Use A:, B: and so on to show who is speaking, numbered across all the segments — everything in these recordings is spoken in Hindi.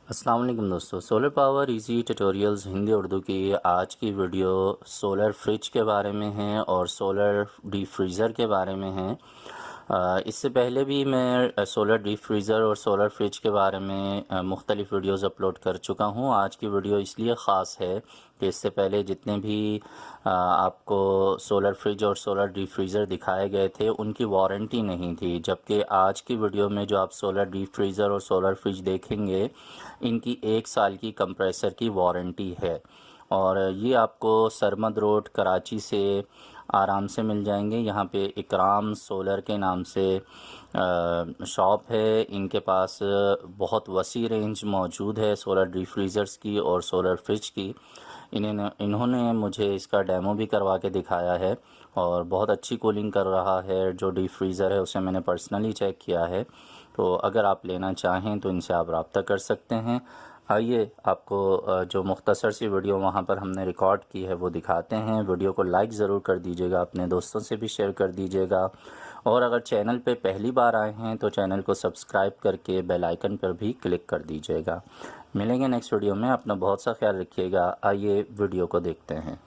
A: अस्सलाम वालेकुम दोस्तों, solar power easy tutorials Hindi Urdu की आज की वीडियो सोलर फ्रिज के बारे में है और सोलर डीप फ्रीज़र के बारे में है। इससे पहले भी मैं सोलर डीप फ्रीज़र और सोलर फ्रिज के बारे में मुख्तलिफ़ वीडियोज़ अपलोड कर चुका हूँ। आज की वीडियो इसलिए ख़ास है कि इससे पहले जितने भी आपको सोलर फ्रिज और सोलर डीप फ्रीज़र दिखाए गए थे उनकी वारंटी नहीं थी, जबकि आज की वीडियो में जो आप सोलर डीप फ्रीज़र और सोलर फ्रिज देखेंगे इनकी 1 साल की कंप्रेसर की वारंटी है। और ये आपको सरमद रोड कराची से आराम से मिल जाएंगे। यहाँ पे इकराम सोलर के नाम से शॉप है। इनके पास बहुत वसी रेंज मौजूद है सोलर डीप फ्रीज़र्स की और सोलर फ्रिज की। इन्होंने मुझे इसका डेमो भी करवा के दिखाया है और बहुत अच्छी कूलिंग कर रहा है। जो डीप फ्रीज़र है उसे मैंने पर्सनली चेक किया है, तो अगर आप लेना चाहें तो इनसे आप रब्ता कर सकते हैं। आइए आपको जो मुख्तसर सी वीडियो वहाँ पर हमने रिकॉर्ड की है वो दिखाते हैं। वीडियो को लाइक ज़रूर कर दीजिएगा, अपने दोस्तों से भी शेयर कर दीजिएगा और अगर चैनल पे पहली बार आए हैं तो चैनल को सब्सक्राइब करके बेल आइकन पर भी क्लिक कर दीजिएगा। मिलेंगे नेक्स्ट वीडियो में, अपना बहुत सा ख्याल रखिएगा। आइए वीडियो को देखते हैं।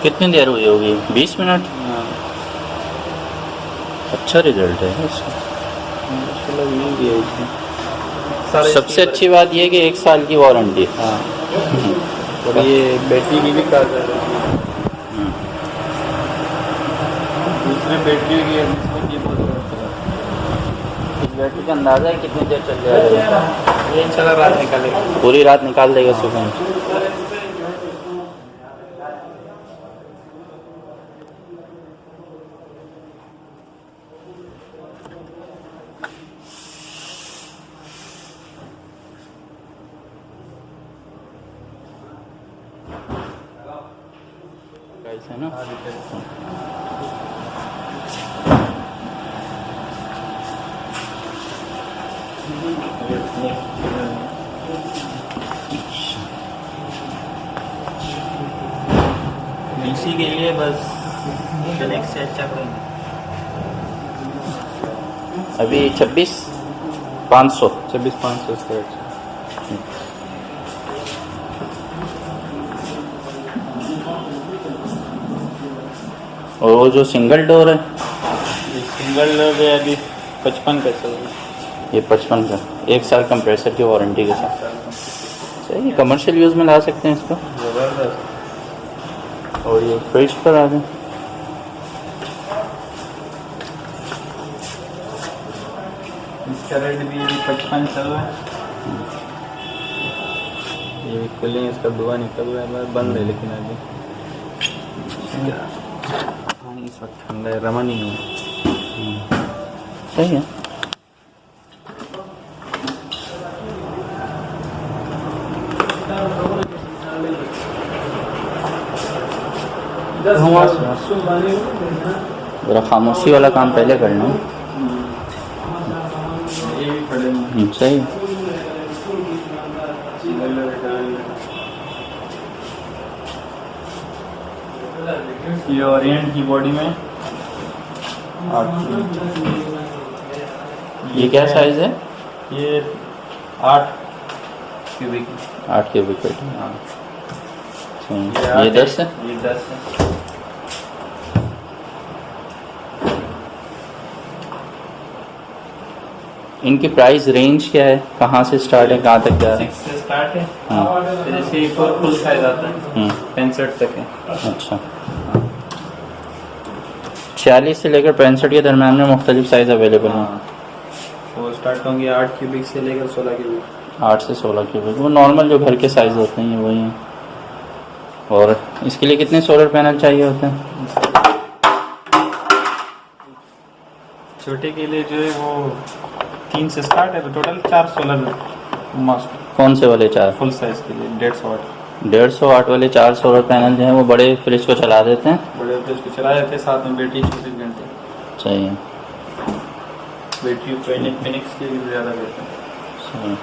A: कितनी देर हुई होगी? 20 मिनट। अच्छा रिजल्ट है इसका। सबसे अच्छी बात यह है कि 1 साल की वारंटी।
B: हाँ, और ये बैटरी की भी चार्जर है। दूसरे बैटरी की है, इसमें की
A: इस बैटरी का अंदाज़ा है कितनी देर चल जाएगा?
B: ये चला रात निकालेगा,
A: पूरी रात निकाल देगा सुबह। है ना?
B: डीसी के लिए बस कनेक्ट से अच्छा करेंगे।
A: अभी 26,500
B: 26,500 अच्छा।
A: और वो जो सिंगल डोर है
B: सिंगल है अभी 55 का चल रहा है।
A: ये 55 का 1 साल कंप्रेसर की वारंटी के साथ सही। कमर्शियल यूज़ में ला सकते हैं इसको।
B: ज़बरदस्त।
A: और ये फ्रिज पर आ गए।
B: इसका रेट भी 55 चल रहा है। ये भी कूलिंग इसका धुआं निकल रहा है, बस बंद है लेकिन अभी इस वक्त ठंडा है, रमा नहीं हुआ।
A: सही है। ज़रा खामोशी वाला काम पहले करना। सही।
B: ये ओरिएंट की बॉडी में 8।
A: ये क्या साइज़ है?
B: ये 8 क्यूबिक।
A: 8 cubic feet.
B: हाँ,
A: ये 10 है।
B: ये 10 है।
A: इनकी प्राइस रेंज क्या है? कहाँ से स्टार्ट है, कहाँ तक जा रहे हैं?
B: 6 से स्टार्ट है।
A: हाँ।
B: फिर जैसे एक और फुल साइज आता है 65 तक है।
A: अच्छा, 46 से लेकर 65 के दरम्यान में मुख्तलिफ साइज़ अवेलेबल हैं।
B: हाँ, वो स्टार्ट होंगे 8 क्यूबिक से लेकर 16 क्यूबिक।
A: 8 से 16 क्यूबिक, वो नॉर्मल जो घर के साइज़ होते हैं वही हैं। और इसके लिए कितने सोलर पैनल चाहिए होते हैं?
B: छोटे के लिए जो है वो 3 से स्टार्ट है, तो टोटल 4 सोलर मस्ट।
A: कौन से वाले चार?
B: फुल साइज के लिए 150 वाट।
A: 150 वाट वाले 4 सोलर पैनल जो हैं वो बड़े फ्रिज को चला देते हैं।
B: बड़े फ्रिज को चला जाते हैं, साथ में बैटरी 24 घंटे।
A: सही है।
B: बैटरी फिनिक्स की भी ज़्यादा बेहतर है।
A: सही है।